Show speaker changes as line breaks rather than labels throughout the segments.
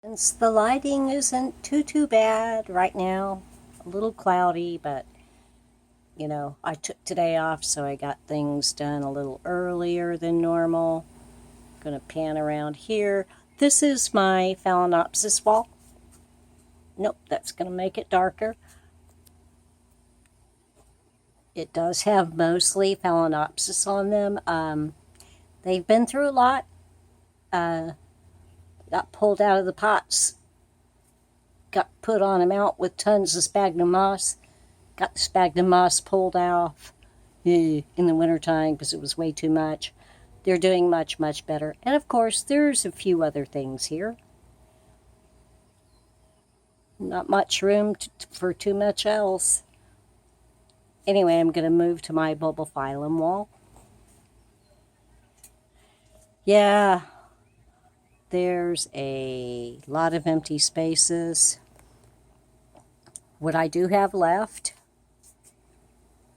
Since the lighting isn't too bad right now, a little cloudy, but I took today off, so I got things done a little earlier than normal. Gonna pan around here. This is my Phalaenopsis wall. Nope, that's gonna make it darker. It does have mostly Phalaenopsis on them. They've been through a lot. Got pulled out of the pots. Got put on a mount with tons of sphagnum moss. Got the sphagnum moss pulled off in the wintertime because it was way too much. They're doing much better. And of course, there's a few other things here. Not much room for too much else. Anyway, I'm going to move to my bulbophyllum wall. Yeah, there's a lot of empty spaces. What I do have left,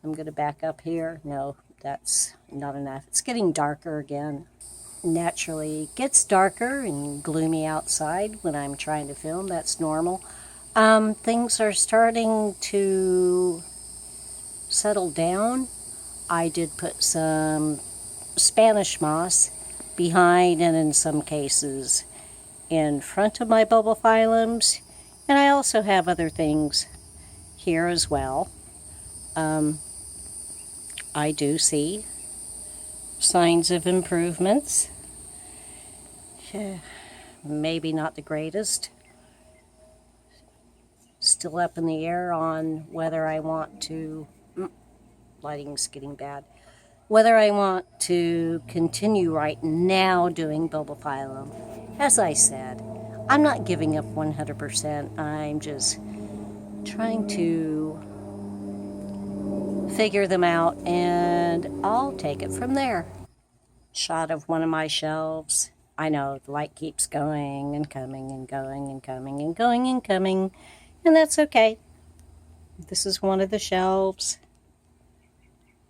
I'm going to back up here. No, that's not enough. It's getting darker again. Naturally, it gets darker and gloomy outside when I'm trying to film. That's normal. Things are starting to settle down. I did put some Spanish moss behind and in some cases in front of my bulbophyllums, and I also have other things here as well. I do see signs of improvements. Maybe not the greatest. Still up in the air on whether I want to... lighting's getting bad. Whether I want to continue right now doing bulbophyllum. As I said, I'm not giving up 100%. I'm just trying to figure them out, and I'll take it from there. Shot of one of my shelves. I know the light keeps going and coming and going and coming and going and coming, and that's okay. This is one of the shelves.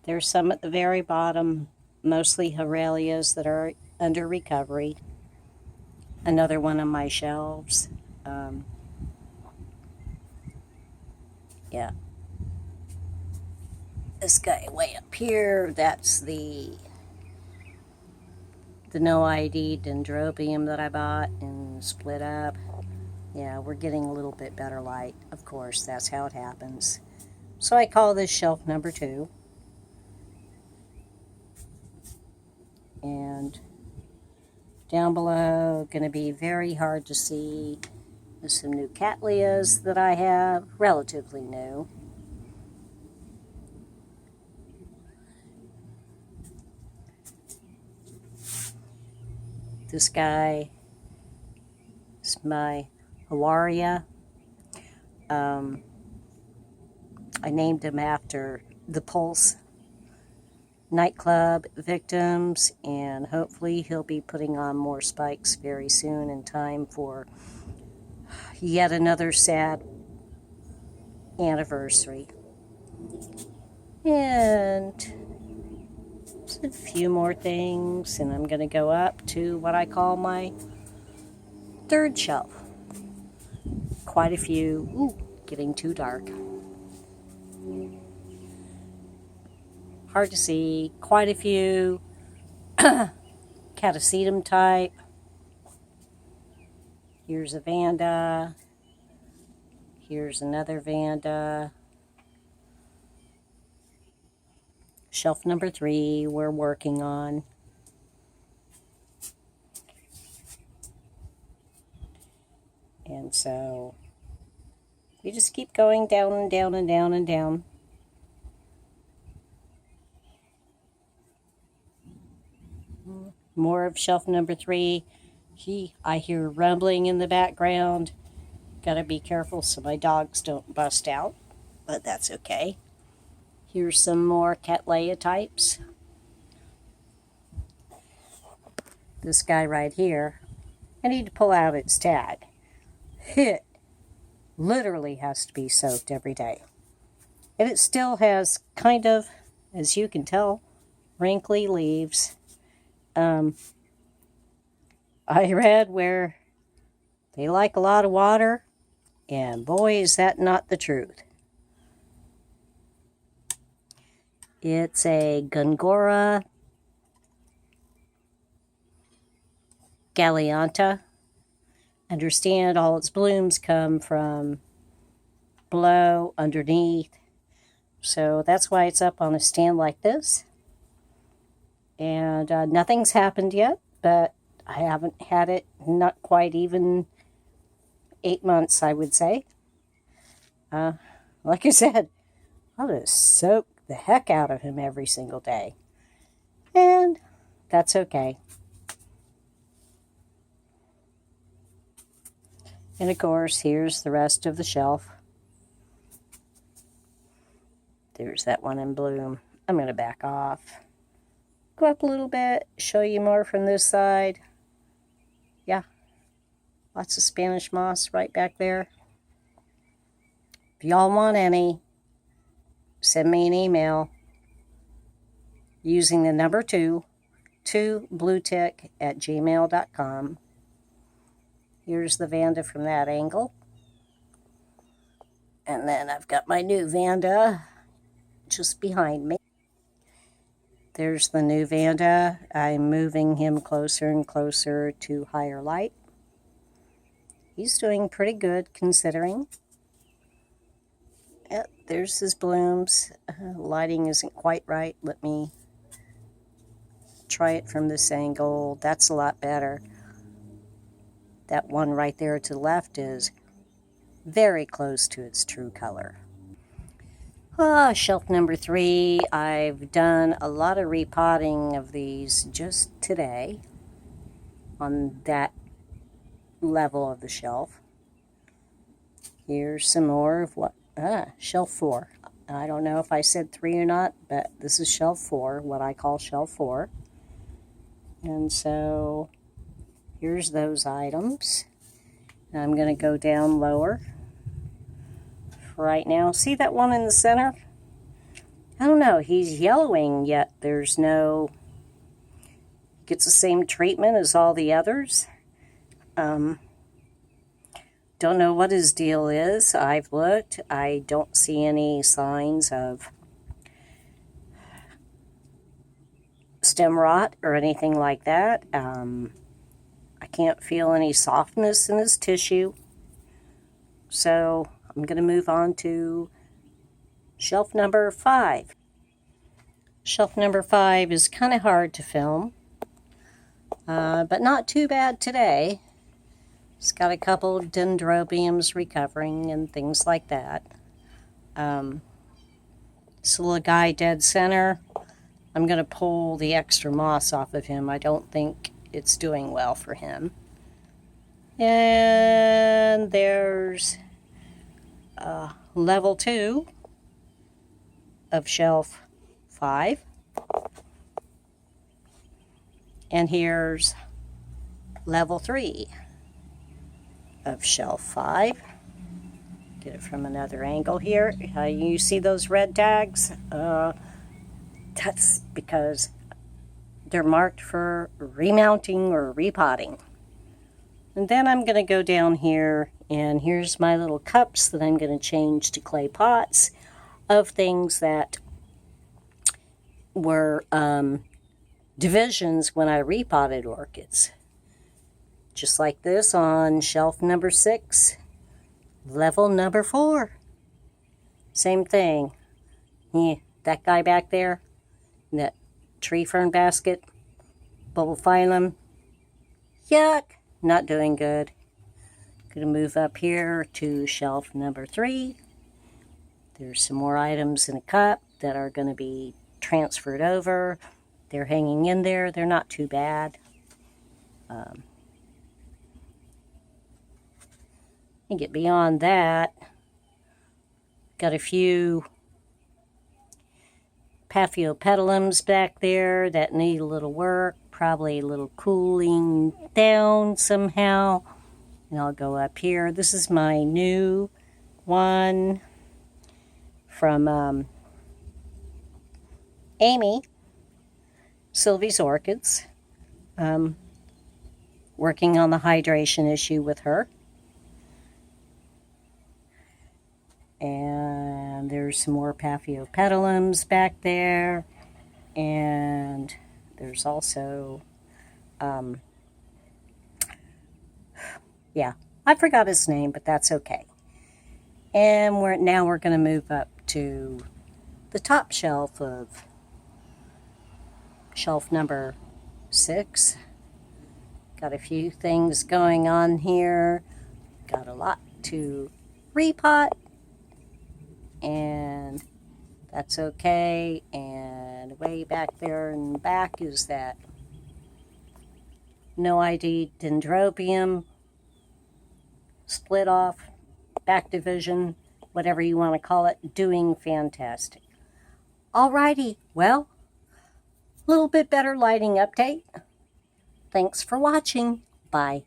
There's some at the very bottom, mostly Horalias that are under recovery. Another one of my shelves. Yeah. This guy way up here, that's the no ID dendrobium that I bought and split up. Yeah, we're getting a little bit better light. Of course, that's how it happens. So I call this shelf number 2. And down below, going to be very hard to see. There's some new Cattleyas that I have, relatively new. This guy is my Hawaria. I named him after the Pulse nightclub victims, and hopefully he'll be putting on more spikes very soon in time for yet another sad anniversary. And a few more things, and I'm going to go up to what I call my 3rd shelf. Quite a few. Ooh, getting too dark. Hard to see. Quite a few Catasetum type. Here's a Vanda. Here's another Vanda. Shelf number 3 we're working on. And so we just keep going down and down and down and down. More of shelf number 3. I hear rumbling in the background. Gotta be careful so my dogs don't bust out, but that's okay. Here's some more Cattleya types. This guy right here, I need to pull out its tag. It literally has to be soaked every day. And it still has kind of, as you can tell, wrinkly leaves. I read where They like a lot of water, and boy, is that not the truth. It's a Gongora Galeanta. Understand all its blooms come from below, underneath. So that's why it's up on a stand like this. And nothing's happened yet, but I haven't had it not quite even 8 months, I would say. Like I said, I'll just soak the heck out of him every single day. And that's okay. And of course, here's the rest of the shelf. There's that one in bloom. I'm going to back off. Go up a little bit, show you more from this side. Yeah, lots of Spanish moss right back there. If y'all want any, send me an email using the number 2bluetick@gmail.com. Here's the Vanda from that angle. And then I've got my new Vanda just behind me. There's the new Vanda. I'm moving him closer and closer to higher light. He's doing pretty good considering. Yep, there's his blooms. Lighting isn't quite right. Let me try it from this angle. That's a lot better. That one right there to the left is very close to its true color. Shelf number 3. I've done a lot of repotting of these just today on that level of the shelf. Here's some more of what, shelf 4. I don't know if I said 3 or not, but this is shelf 4, what I call shelf 4. And so here's those items. I'm going to go down lower. Right now, see that one in the center? I don't know, he's yellowing, yet there's no, gets the same treatment as all the others. Don't know what his deal is. I've looked. I don't see any signs of stem rot or anything like that. I can't feel any softness in his tissue. So I'm going to move on to shelf number 5. Shelf number 5 is kind of hard to film, but not too bad today. It's got a couple dendrobiums recovering and things like that. This little guy dead center, I'm going to pull the extra moss off of him. I don't think it's doing well for him. And there's level 2 of shelf 5. And here's level 3 of shelf 5. Get it from another angle here. You see those red tags? That's because they're marked for remounting or repotting. And then I'm going to go down here, and here's my little cups that I'm going to change to clay pots of things that were divisions when I repotted orchids. Just like this on shelf number 6, level number 4. Same thing. Yeah, that guy back there, that tree fern basket, bulbophyllum, yuck, not doing good. Gonna move up here to shelf number 3. There's some more items in a cup that are going to be transferred over. They're hanging in there. They're not too bad. And get beyond that, got a few paphiopedilums back there that need a little work, probably a little cooling down somehow. And I'll go up here. This is my new one from Amy, Sylvie's Orchids. Working on the hydration issue with her. And there's some more paphiopedilums back there. And there's also, yeah, I forgot his name, but that's okay. And we're going to move up to the top shelf of shelf number 6. Got a few things going on here. Got a lot to repot, and that's okay. And way back there in the back is that no ID dendrobium, split off, back division, whatever you want to call it, doing fantastic. Alrighty, well, a little bit better lighting update. Thanks for watching. Bye.